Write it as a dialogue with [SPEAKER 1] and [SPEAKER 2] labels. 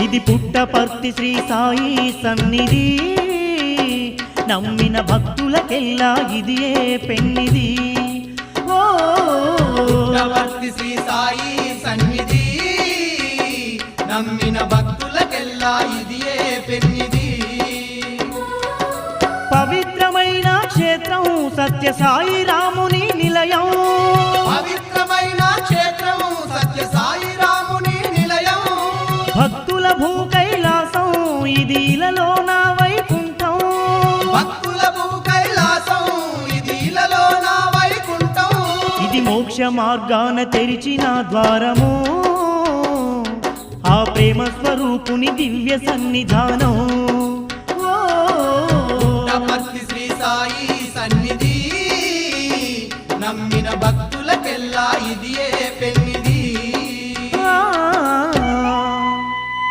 [SPEAKER 1] ఇది పుట్టపర్తి శ్రీ సాయి సన్నిధి, నమ్మిన భక్తులకెల్లా ఇదియే పెన్నిది. ఓ
[SPEAKER 2] పుట్టపర్తి శ్రీ సాయి సన్నిధి, నమ్మిన భక్తులకెల్లా ఇదియే పెన్నిది.
[SPEAKER 1] పవిత్రమైన క్షేత్రం సత్య సాయి రాముని నిలయం,
[SPEAKER 2] పవిత్రమైన క్షేత్రం సత్య సాయి రాముని నిలయం.
[SPEAKER 1] భక్తుల భూ కైలాసం ఇది ఇలలోన వైకుంఠం,
[SPEAKER 2] భక్తుల భూ కైలాసం ఇది ఇలలోన వైకుంఠం.
[SPEAKER 1] ఇది మోక్ష మార్గాన తెరిచిన ద్వారము, ఆ ప్రేమ స్వరూపుని దివ్య సన్నిధానం.